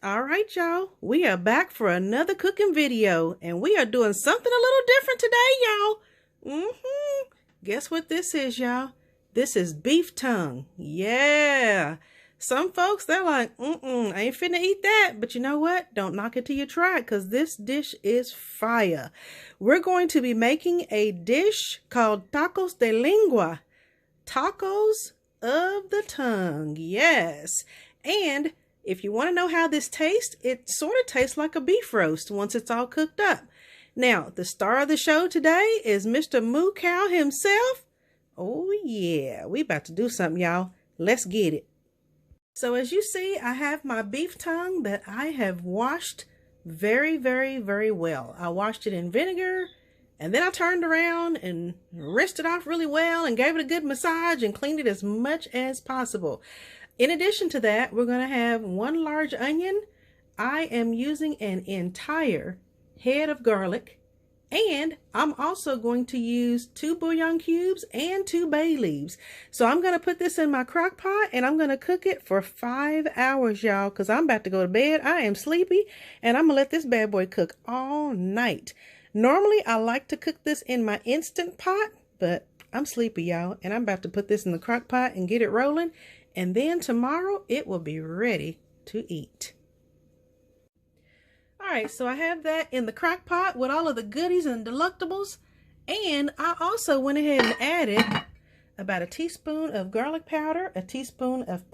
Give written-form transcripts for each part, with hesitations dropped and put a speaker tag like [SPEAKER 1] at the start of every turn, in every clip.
[SPEAKER 1] All right, y'all. We are back for another cooking video, and we are doing something a little different today, y'all. Guess what this is, y'all? This is beef tongue. Yeah. Some folks, they're like, I ain't finna eat that. But you know what? Don't knock it till you try it, because this dish is fire. We're going to be making a dish called Tacos de Lengua. Tacos of the tongue. Yes. And if you want to know how this tastes, it sort of tastes like a beef roast once it's all cooked up. Now, the star of the show today is Mr. Moo Cow himself. Oh yeah, we about to do something, y'all. Let's get it. So as you see, I have my beef tongue that I have washed very, very, very well. I washed it in vinegar, and then I turned around and rinsed it off really well and gave it a good massage and cleaned it as much as possible. In addition to that, we're going to have 1 large onion. I am using an entire head of garlic, and I'm also going to use 2 bouillon cubes and 2 bay leaves. So I'm going to put this in my crock pot and I'm going to cook it for 5 hours, y'all, because I'm about to go to bed. I am sleepy, and I'm going to let this bad boy cook all night. Normally, I like to cook this in my Instant Pot, but I'm sleepy, y'all, and I'm about to put this in the crock pot and get it rolling. And then tomorrow it will be ready to eat. All right, so I have that in the crock pot with all of the goodies and delectables. And I also went ahead and added about a teaspoon of garlic powder, a teaspoon of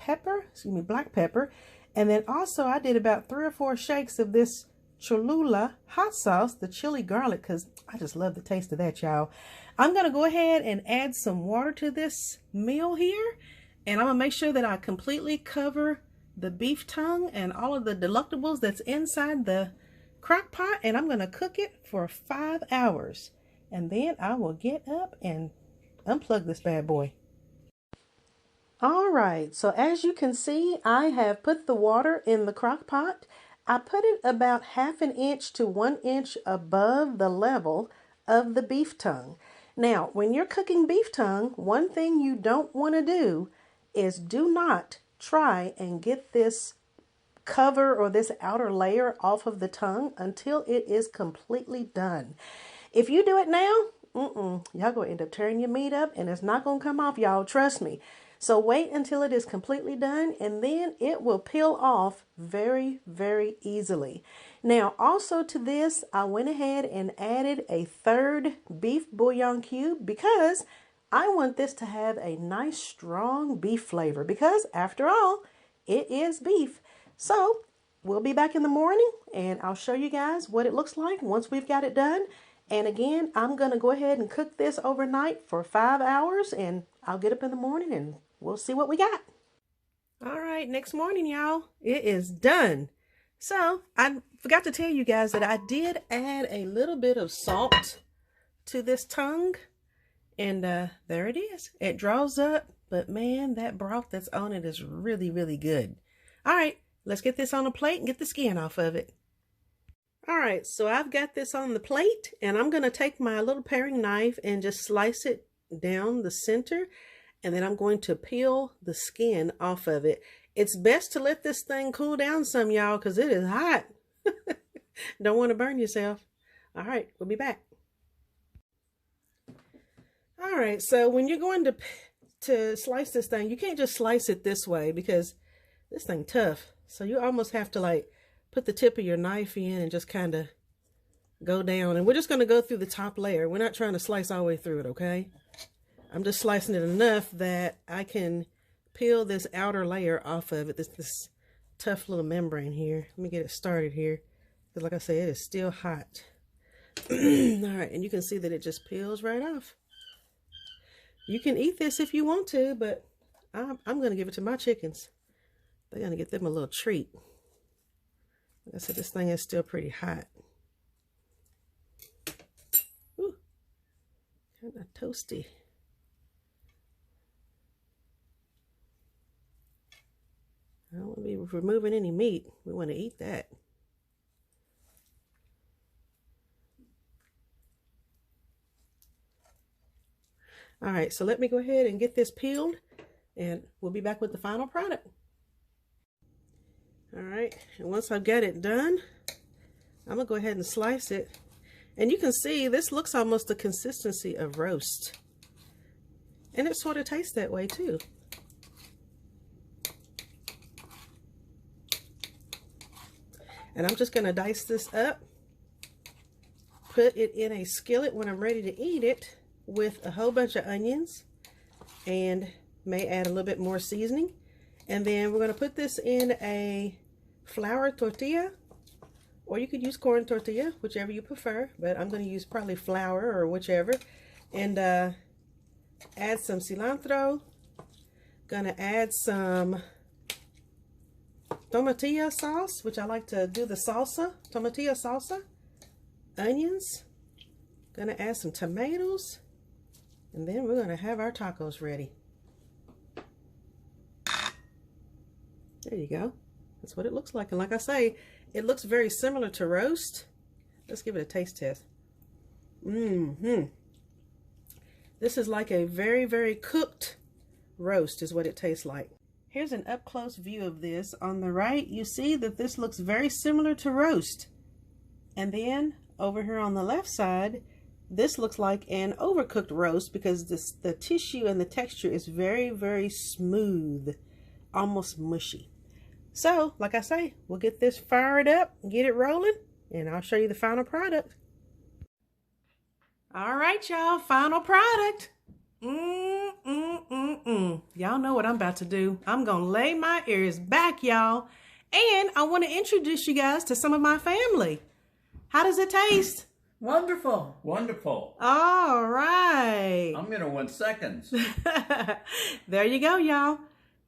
[SPEAKER 1] black pepper. And then also I did about 3 or 4 shakes of this Cholula hot sauce, the chili garlic, because I just love the taste of that, y'all. I'm going to go ahead and add some water to this meal here. And I'm going to make sure that I completely cover the beef tongue and all of the delectables that's inside the crock pot. And I'm going to cook it for 5 hours. And then I will get up and unplug this bad boy. All right. So as you can see, I have put the water in the crock pot. I put it about 1/2 inch to 1 inch above the level of the beef tongue. Now, when you're cooking beef tongue, one thing you don't want to do is do not try and get this cover or this outer layer off of the tongue until it is completely done. If you do it now, y'all gonna end up tearing your meat up and it's not gonna come off, y'all, trust me. So wait until it is completely done, and then it will peel off very, very easily. Now, also to this, I went ahead and added a 3rd beef bouillon cube because I want this to have a nice strong beef flavor, because after all, it is beef. So we'll be back in the morning and I'll show you guys what it looks like once we've got it done. And again, I'm going to go ahead and cook this overnight for 5 hours, and I'll get up in the morning and we'll see what we got. All right, next morning, y'all, it is done. So I forgot to tell you guys that I did add a little bit of salt to this tongue. And there it is. It draws up, but man, that broth that's on it is really, really good. All right, let's get this on a plate and get the skin off of it. All right, so I've got this on the plate, and I'm going to take my little paring knife and just slice it down the center, and then I'm going to peel the skin off of it. It's best to let this thing cool down some, y'all, because it is hot. Don't want to burn yourself. All right, we'll be back. All right, so when you're going to slice this thing, you can't just slice it this way because this thing tough. So you almost have to like put the tip of your knife in and just kind of go down. And we're just going to go through the top layer. We're not trying to slice all the way through it, okay? I'm just slicing it enough that I can peel this outer layer off of it, this tough little membrane here. Let me get it started here, because like I said, it is still hot. All right, and you can see that it just peels right off. You can eat this if you want to, but I'm going to give it to my chickens. They're going to get them a little treat. Like I said, this thing is still pretty hot. Ooh, kind of toasty. I don't want to be removing any meat. We want to eat that. All right, so let me go ahead and get this peeled, and we'll be back with the final product. All right, and once I've got it done, I'm gonna go ahead and slice it. And you can see this looks almost the consistency of roast. And it sort of tastes that way too. And I'm just gonna dice this up, put it in a skillet when I'm ready to eat it with a whole bunch of onions, and may add a little bit more seasoning. And then we're gonna put this in a flour tortilla, or you could use corn tortilla, whichever you prefer, but I'm going to use probably flour or whichever. And add some cilantro. Gonna add some tomatillo sauce, which I like to do the salsa, tomatillo salsa. Onions. Gonna add some tomatoes. And then we're gonna have our tacos ready. There you go. That's what it looks like. And like I say, it looks very similar to roast. Let's give it a taste test. This is like a very, very cooked roast is what it tastes like. Here's an up close view of this. On the right, you see that this looks very similar to roast. And then over here on the left side, this looks like an overcooked roast because the tissue and the texture is very, very smooth, almost mushy. So, like I say, we'll get this fired up, get it rolling, and I'll show you the final product. All right, y'all, final product. Y'all know what I'm about to do. I'm gonna lay my ears back, y'all, and I want to introduce you guys to some of my family. How does it taste?
[SPEAKER 2] Wonderful. Wonderful.
[SPEAKER 1] All right.
[SPEAKER 2] I'm gonna win seconds.
[SPEAKER 1] There you go, y'all.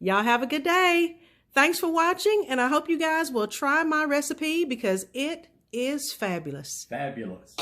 [SPEAKER 1] Y'all have a good day. Thanks for watching, and I hope you guys will try my recipe because it is fabulous.
[SPEAKER 2] Fabulous.